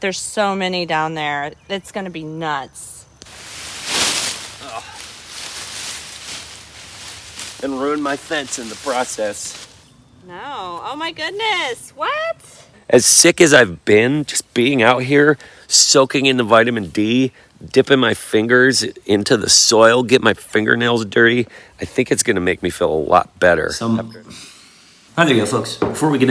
There's so many down there. It's going to be nuts. Oh. And ruin my fence in the process. No. Oh my goodness. What? As sick as I've been, just being out here, soaking in the vitamin D, dipping my fingers into the soil, get my fingernails dirty, I think it's going to make me feel a lot better. Hi, there you go, folks. Before we get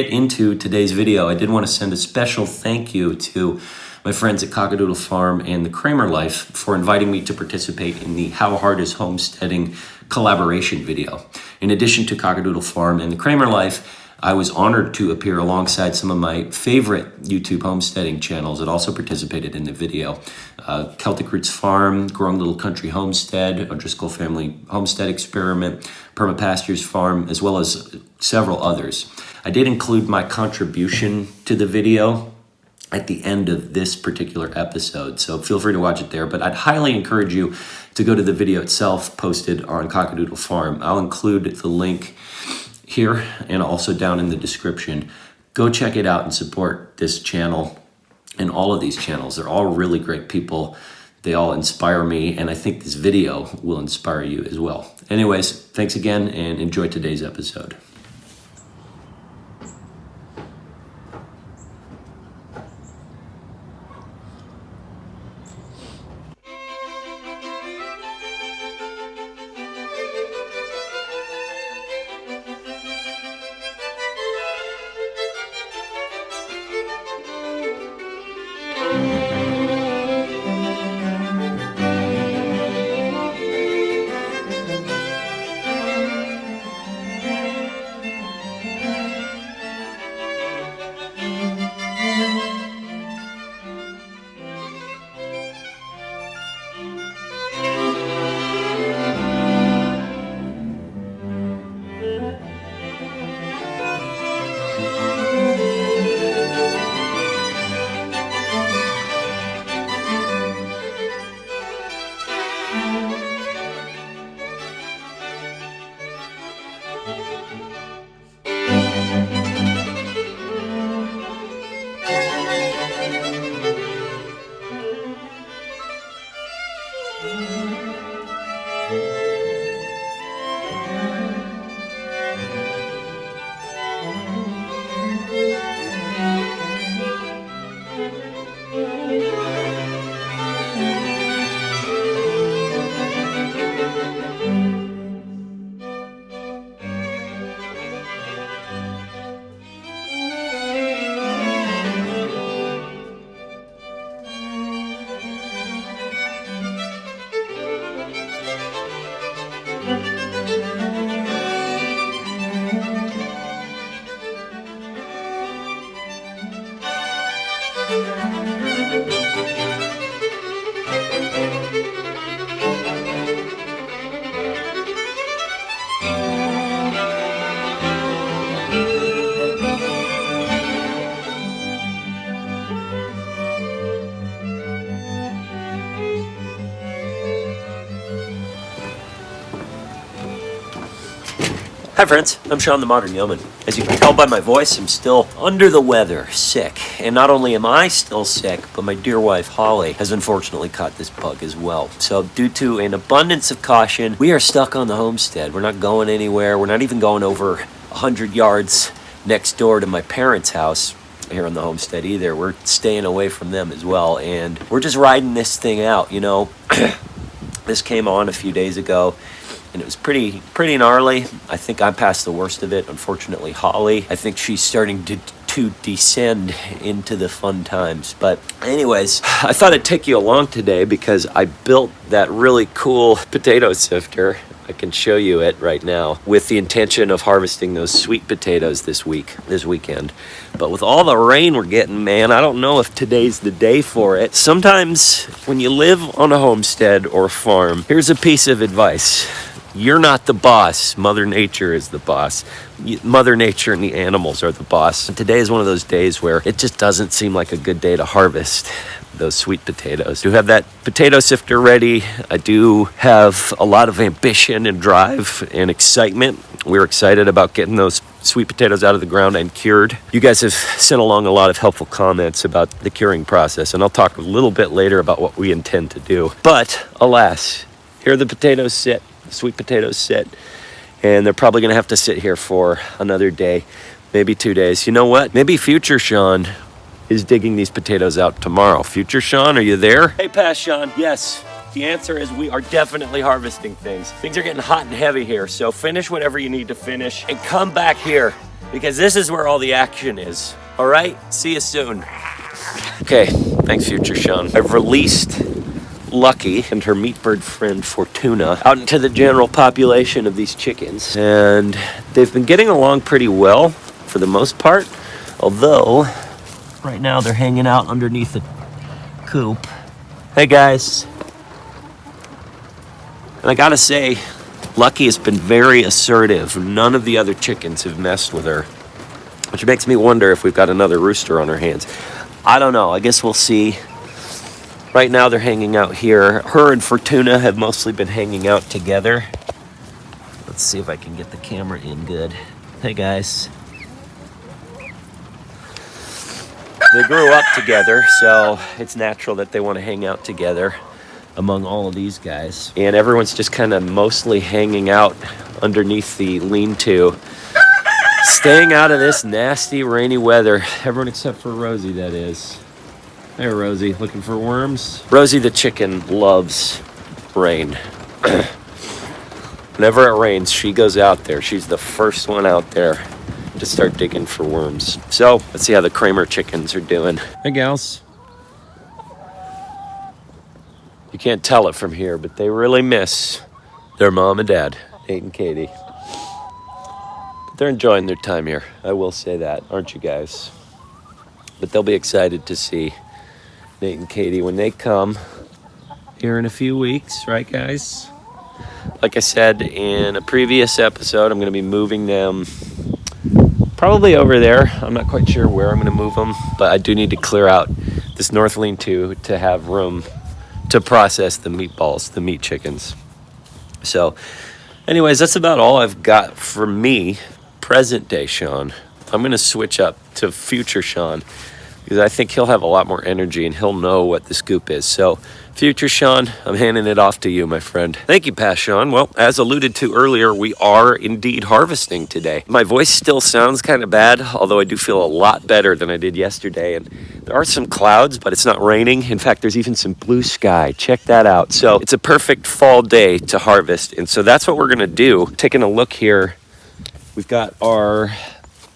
into today's video, I did want to send a special thank you to my friends at Cockadoodle Farm and the Kramer Life for inviting me to participate in the How Hard is Homesteading collaboration video. In addition to Cockadoodle Farm and the Kramer Life, I was honored to appear alongside some of my favorite YouTube homesteading channels that also participated in the video. Celtic Roots Farm, Growing Little Country Homestead, O'Driscoll Family Homestead Experiment, Permapastures Farm, as well as several others. I did include my contribution to the video at the end of this particular episode, so feel free to watch it there, but I'd highly encourage you to go to the video itself posted on Cockadoodle Farm. I'll include the link here and also down in the description. Go check it out and support this channel and all of these channels. They're all really great people. They all inspire me, and I think this video will inspire you as well. Anyways, thanks again and enjoy today's episode. Hi friends, I'm Sean the Modern Yeoman. As you can tell by my voice, I'm still under the weather, sick. And not only am I still sick, but my dear wife Holly has unfortunately caught this bug as well. So due to an abundance of caution, we are stuck on the homestead. We're not going anywhere. We're not even going over 100 yards next door to my parents' house here on the homestead either. We're staying away from them as well. And we're just riding this thing out, you know. This came on a few days ago. And it was pretty gnarly. I think I'm past the worst of it. Unfortunately, Holly, I think she's starting to descend into the fun times. But anyways, I thought I'd take you along today because I built that really cool potato sifter. I can show you it right now with the intention of harvesting those sweet potatoes this weekend. But with all the rain we're getting, man, I don't know if today's the day for it. Sometimes when you live on a homestead or a farm, here's a piece of advice. You're not the boss. Mother Nature is the boss. Mother Nature and the animals are the boss. And today is one of those days where it just doesn't seem like a good day to harvest those sweet potatoes. I do have that potato sifter ready. I do have a lot of ambition and drive and excitement. We're excited about getting those sweet potatoes out of the ground and cured. You guys have sent along a lot of helpful comments about the curing process, and I'll talk a little bit later about what we intend to do. But alas, here the potatoes sit, the sweet potatoes sit, and they're probably gonna have to sit here for another day, maybe 2 days. You know what? Maybe future Sean is digging these potatoes out tomorrow. Future Sean, are you there? Hey, past Sean, yes. The answer is we are definitely harvesting things. Things are getting hot and heavy here, so finish whatever you need to finish and come back here because this is where all the action is. All right? See you soon. Okay, thanks, future Sean. I've released Lucky and her meat bird friend Fortuna out into the general population of these chickens, and they've been getting along pretty well for the most part, although right now they're hanging out underneath the coop. Hey guys. And I gotta say, Lucky has been very assertive. None of the other chickens have messed with her, which makes me wonder if we've got another rooster on our hands. I don't know, I guess we'll see. Right now they're hanging out here. Her and Fortuna have mostly been hanging out together. Let's see if I can get the camera in good. Hey guys. They grew up together, so it's natural that they want to hang out together among all of these guys. And everyone's just kind of mostly hanging out underneath the lean-to, staying out of this nasty rainy weather. Everyone except for Rosie, that is. Hey, Rosie, looking for worms? Rosie the chicken loves rain. Whenever it rains, she goes out there. She's the first one out there to start digging for worms. So let's see how the Kramer chickens are doing. Hey, gals. You can't tell it from here, but they really miss their mom and dad, Nate and Katie. But they're enjoying their time here. I will say that, aren't you guys? But they'll be excited to see Nate and Katie when they come here in a few weeks, right, guys? Like I said in a previous episode, I'm going to be moving them probably over there. I'm not quite sure where I'm going to move them, but I do need to clear out this north lean-to to have room to process the meatballs, the meat chickens. So anyways, that's about all I've got for me, present day Sean. I'm going to switch up to future Sean because I think he'll have a lot more energy and he'll know what the scoop is. So future Sean, I'm handing it off to you, my friend. Thank you, past Sean. Well, as alluded to earlier, we are indeed harvesting today. My voice still sounds kind of bad, although I do feel a lot better than I did yesterday. And there are some clouds, but it's not raining. In fact, there's even some blue sky. Check that out. So it's a perfect fall day to harvest. And so that's what we're gonna do. Taking a look here, we've got our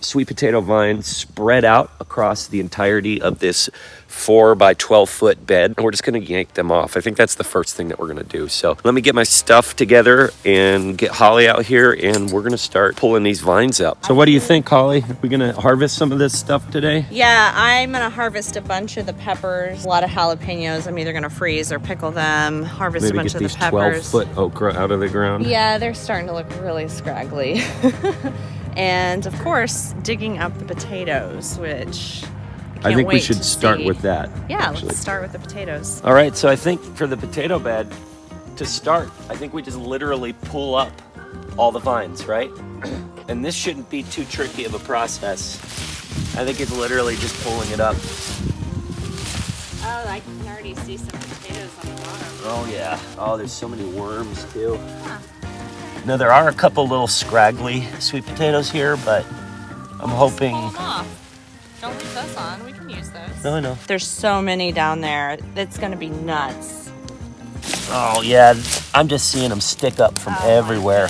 sweet potato vines spread out across the entirety of this 4 by 12 foot bed, and we're just going to yank them off. I think that's the first thing that we're going to do. So let me get my stuff together and get Holly out here, and we're going to start pulling these vines up. So what do you think, Holly? Are we going to harvest some of this stuff today? Yeah, I'm gonna harvest a bunch of the peppers, a lot of jalapenos. I'm either gonna freeze or pickle them, harvest Maybe a bunch get of the these peppers. 12-foot okra out of the ground. Yeah, they're starting to look really scraggly. And of course, digging up the potatoes, which I think we wait should to start see. with that. Yeah, actually. let's start with the potatoes. All right, so I think for the potato bed, to start, I think we just literally pull up all the vines, right? And this shouldn't be too tricky of a process. I think it's literally just pulling it up. Oh, I can already see some potatoes on the bottom. Oh yeah. Oh, there's so many worms too. Huh. Now there are a couple little scraggly sweet potatoes here, but I'm hoping. Pull them off. Don't leave those on. We can use those. No, I know. There's so many down there. It's gonna be nuts. Oh yeah, I'm just seeing them stick up from everywhere.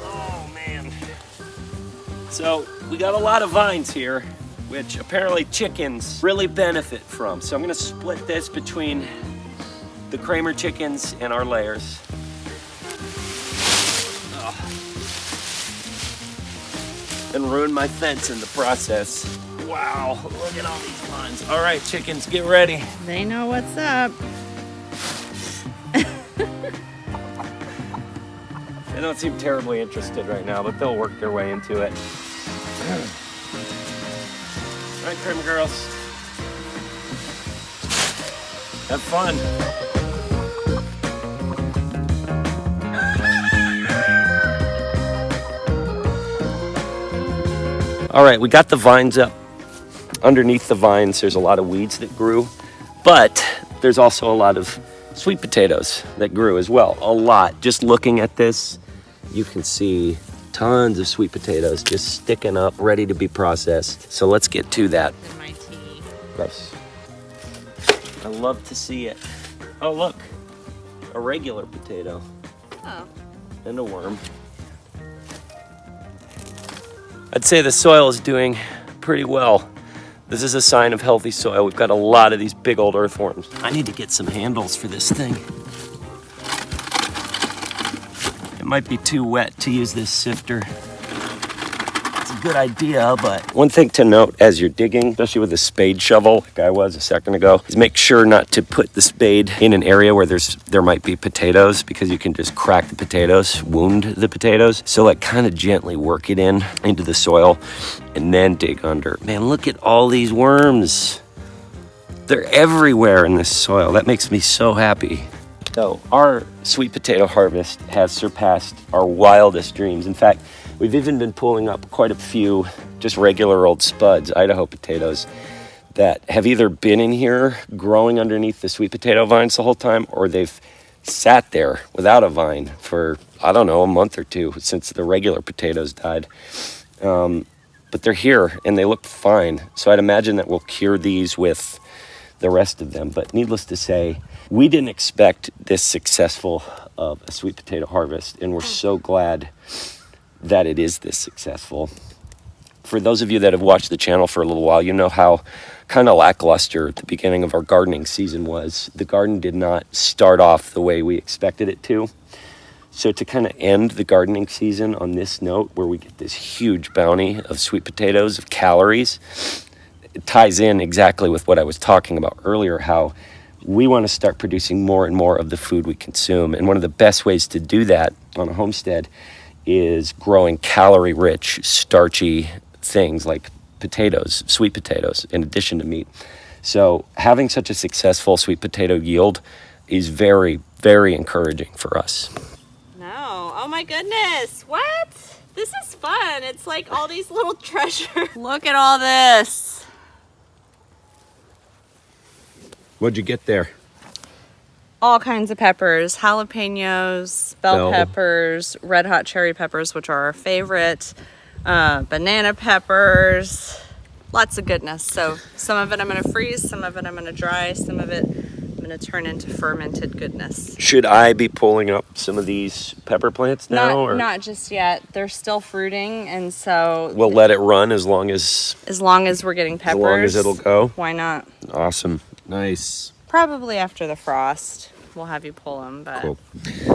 Oh man. So we got a lot of vines here, which apparently chickens really benefit from. So I'm gonna split this between the Kramer chickens and our layers. And ruin my fence in the process. Wow, look at all these vines. All right, chickens, get ready. They know what's up. They don't seem terribly interested right now, but they'll work their way into it. All right, Kramer girls. Have fun. All right, we got the vines up. Underneath the vines, there's a lot of weeds that grew, but there's also a lot of sweet potatoes that grew as well. A lot. Just looking at this, you can see tons of sweet potatoes just sticking up, ready to be processed. So let's get to that. In my tea. Gross. I love to see it. Oh, look, a regular potato. Oh. And a worm. I'd say the soil is doing pretty well. This is a sign of healthy soil. We've got a lot of these big old earthworms. I need to get some handles for this thing. It might be too wet to use this sifter. It's a good idea, but... One thing to note as you're digging, especially with a spade shovel, like I was a second ago, is make sure not to put the spade in an area where there might be potatoes, because you can just crack the potatoes, wound the potatoes. So like kind of gently work it into the soil and then dig under. Man, look at all these worms. They're everywhere in this soil. That makes me so happy. So our sweet potato harvest has surpassed our wildest dreams. In fact, we've even been pulling up quite a few just regular old spuds, Idaho potatoes, that have either been in here growing underneath the sweet potato vines the whole time, or they've sat there without a vine for, I don't know, a month or two since the regular potatoes died. But they're here and they look fine. So I'd imagine that we'll cure these with the rest of them. But needless to say, we didn't expect this successful of a sweet potato harvest, and we're so glad that it is this successful. For those of you that have watched the channel for a little while, you know how kind of lackluster the beginning of our gardening season was. The garden did not start off the way we expected it to. So to kind of end the gardening season on this note, where we get this huge bounty of sweet potatoes, of calories, it ties in exactly with what I was talking about earlier, how we want to start producing more and more of the food we consume. And one of the best ways to do that on a homestead is growing calorie-rich, starchy things like potatoes, sweet potatoes, in addition to meat. So having such a successful sweet potato yield is very, very encouraging for us. No. Oh my goodness. What? This is fun. It's like all these little treasures. Look at all this. What'd you get there? All kinds of peppers, jalapenos, bell peppers, red hot cherry peppers, which are our favorite, banana peppers, lots of goodness. So some of it I'm going to freeze, some of it I'm going to dry, some of it I'm going to turn into fermented goodness. Should I be pulling up some of these pepper plants now? Not just yet. They're still fruiting, and so we'll let it run as long as we're getting peppers. As long as it'll go. Why not? Awesome. Nice. Probably after the frost. We'll have you pull them, but... Cool.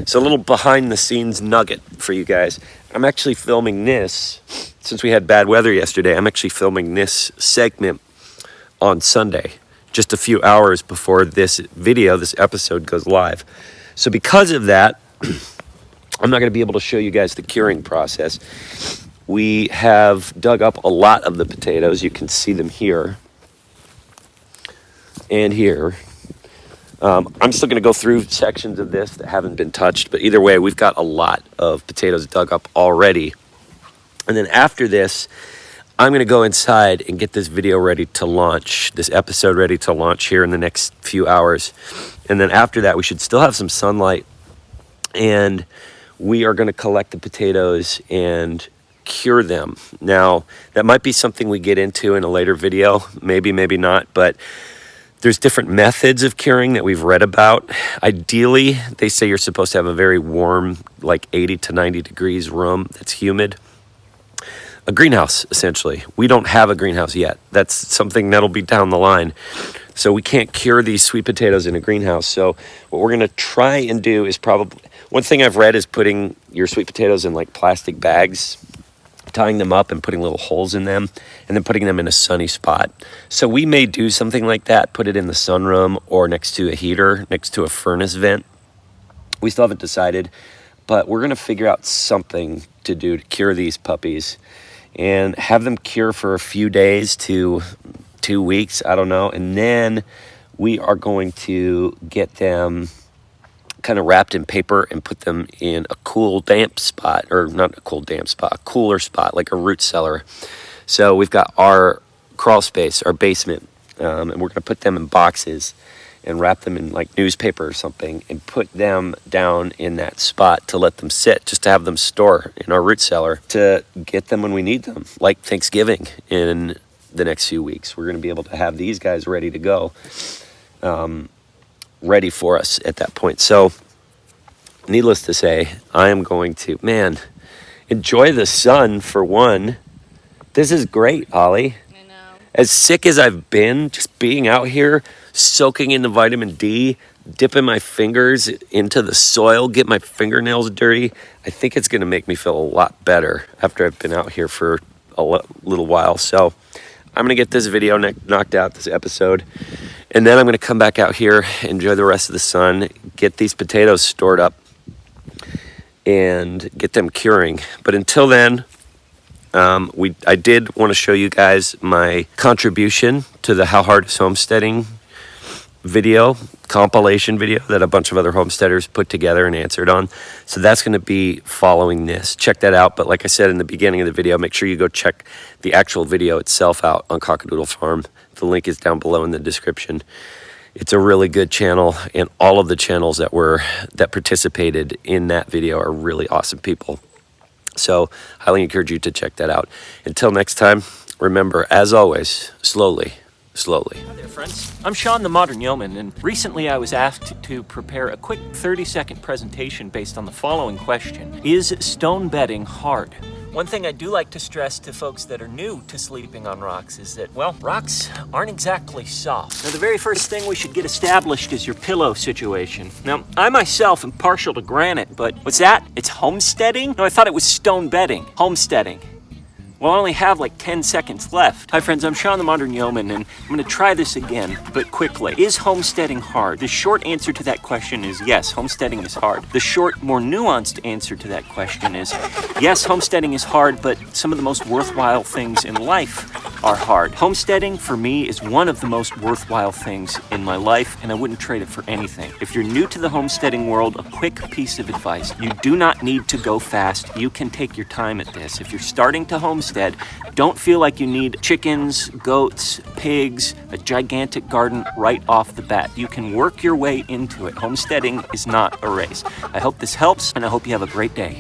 So a little behind the scenes nugget for you guys. I'm actually filming this, since we had bad weather yesterday, I'm actually filming this segment on Sunday, just a few hours before this episode goes live. So because of that, I'm not going to be able to show you guys the curing process. We have dug up a lot of the potatoes. You can see them here and here. I'm still going to go through sections of this that haven't been touched, but either way, we've got a lot of potatoes dug up already. And then after this, I'm going to go inside and get this video ready to launch, this episode ready to launch here in the next few hours. And then after that, we should still have some sunlight, and we are going to collect the potatoes and cure them. Now, that might be something we get into in a later video, maybe not, but there's different methods of curing that we've read about. Ideally, they say you're supposed to have a very warm, like 80 to 90 degrees room that's humid. A greenhouse, essentially. We don't have a greenhouse yet. That's something that'll be down the line. So we can't cure these sweet potatoes in a greenhouse. So what we're going to try and do is probably... One thing I've read is putting your sweet potatoes in like plastic bags, tying them up and putting little holes in them, and then putting them in a sunny spot. So we may do something like that, put it in the sunroom or next to a heater, next to a furnace vent. We still haven't decided, but we're going to figure out something to do to cure these puppies and have them cure for a few days to 2 weeks, I don't know. And then we are going to get them kind of wrapped in paper and put them in a cool damp spot, or not a cool damp spot, a cooler spot, like a root cellar, So we've got our crawl space, our basement, and we're gonna put them in boxes and wrap them in like newspaper or something and put them down in that spot to let them sit, just to have them store in our root cellar to get them when we need them, like Thanksgiving in the next few weeks. We're gonna be able to have these guys ready to go, ready for us at that point. So needless to say, I am going to, man, enjoy the sun for one. This is great, Ollie. I know. As sick as I've been, just being out here, soaking in the vitamin D, dipping my fingers into the soil, get my fingernails dirty, I think it's going to make me feel a lot better after I've been out here for a little while. So I'm going to get this video knocked out, this episode, and then I'm going to come back out here, enjoy the rest of the sun, get these potatoes stored up, and get them curing. But until then, I did want to show you guys my contribution to the How Hard is Homesteading video, compilation video that a bunch of other homesteaders put together and answered on. So that's going to be following this. Check that out. But like I said in the beginning of the video, make sure you go check the actual video itself out on Cockadoodle Farm. The link is down below in the description. It's a really good channel, and all of the channels that participated in that video are really awesome people. So highly encourage you to check that out. Until next time, remember, as always, slowly. Hi there, friends. I'm Sean the Modern Yeoman, and recently I was asked to prepare a quick 30-second presentation based on the following question. Is stone bedding hard? One thing I do like to stress to folks that are new to sleeping on rocks is that, well, rocks aren't exactly soft. Now, the very first thing we should get established is your pillow situation. Now, I myself am partial to granite, but what's that? It's homesteading? No, I thought it was stone bedding. Homesteading. Well, I only have like 10 seconds left. Hi friends, I'm Sean the Modern Yeoman, and I'm gonna try this again, but quickly. Is homesteading hard? The short answer to that question is yes, homesteading is hard. The short, more nuanced answer to that question is yes, homesteading is hard, but some of the most worthwhile things in life are hard. Homesteading, for me, is one of the most worthwhile things in my life, and I wouldn't trade it for anything. If you're new to the homesteading world, a quick piece of advice. You do not need to go fast. You can take your time at this. If you're starting to homestead, don't feel like you need chickens, goats, pigs, a gigantic garden right off the bat. You can work your way into it. Homesteading is not a race. I hope this helps, and I hope you have a great day.